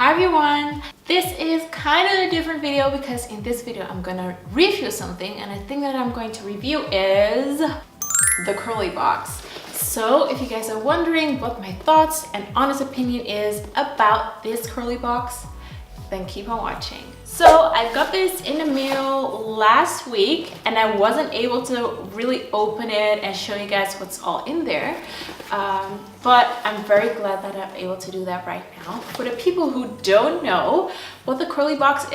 Hi everyone! This is kind of a different video because in this video I'm gonna review something, and the thing that I'm going to review is the Curleebox. So if you guys are wondering what my thoughts and honest opinion is about this Curleebox, then keep on watching. So I got this in the mail last week and I wasn't able to really open it and show you guys what's all in there. But I'm very glad that I'm able to do that right now. For the people who don't know what the Curleebox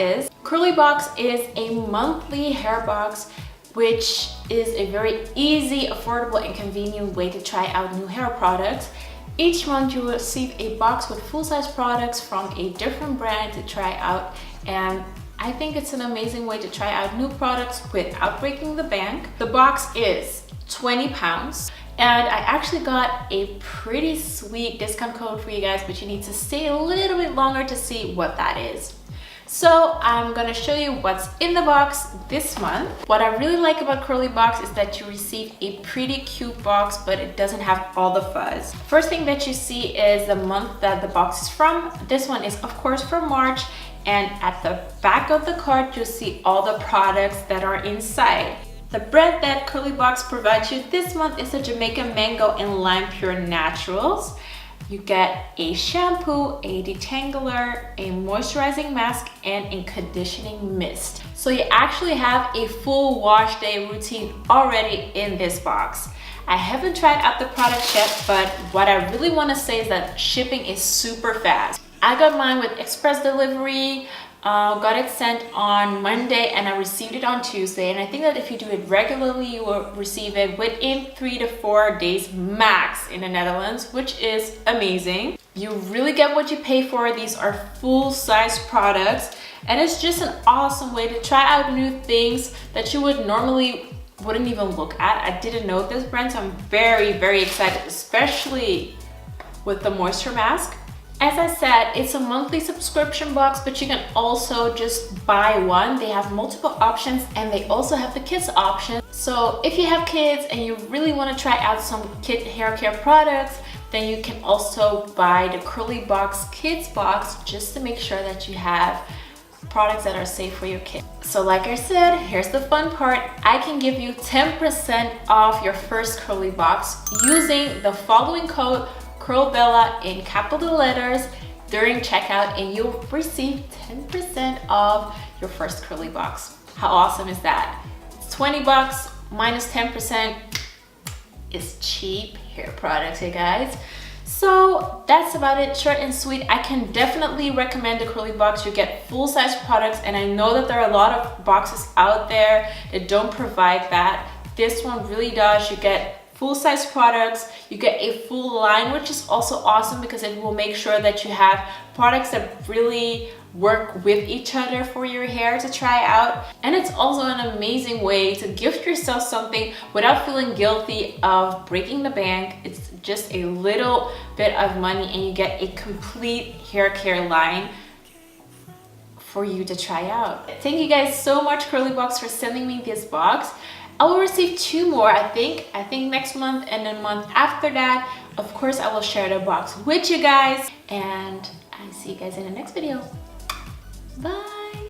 is a monthly hair box, which is a very easy, affordable, and convenient way to try out new hair products. Each month you will receive a box with full-size products from a different brand to try out, and I think it's an amazing way to try out new products without breaking the bank. The box is 20 pounds. And I actually got a pretty sweet discount code for you guys, but you need to stay a little bit longer to see what that is. So I'm gonna show you what's in the box this month. What I really like about Curleebox is that you receive a pretty cute box, but it doesn't have all the fuzz. First thing that you see is the month that the box is from. This one is of course from March, and at the back of the card you'll see all the products that are inside. The brand that Curleebox provides you this month is the Jamaican Mango and Lime Pure Naturals. You get a shampoo, a detangler, a moisturizing mask, and a conditioning mist. So you actually have a full wash day routine already in this box. I haven't tried out the products yet, but what I really want to say is that shipping is super fast. I got mine with express delivery. Got it sent on Monday and I received it on Tuesday, and I think that if you do it regularly you will receive it within 3 to 4 days max in the Netherlands, which is amazing. You really get what you pay for. These are full-size products and it's just an awesome way to try out new things that you would normally wouldn't even look at. I didn't know this brand, so I'm very excited, especially with the moisture mask. As I said, it's a monthly subscription box, but you can also just buy one. They have multiple options and they also have the kids option. So if you have kids and you really want to try out some kid hair care products, then you can also buy the Curleebox Kids box just to make sure that you have products that are safe for your kid. So like I said, here's the fun part. I can give you 10% off your first Curleebox using the following code CurlBella in capital letters during checkout, and you'll receive 10% off your first Curleebox. How awesome is that? It's 20 bucks minus 10% is cheap hair products, you guys. So that's about it, short and sweet. I can definitely recommend the Curleebox. You get full-size products, and I know that there are a lot of boxes out there that don't provide that. This one really does. You get full-size products, you get a full line, which is also awesome because it will make sure that you have products that really work with each other for your hair to try out. And it's also an amazing way to gift yourself something without feeling guilty of breaking the bank. It's just a little bit of money and you get a complete hair care line for you to try out. Thank you guys so much, Curleebox, for sending me this box. I will receive 2 more, I think next month, and then month after that, of course, I will share the box with you guys, and I see you guys in the next video. Bye.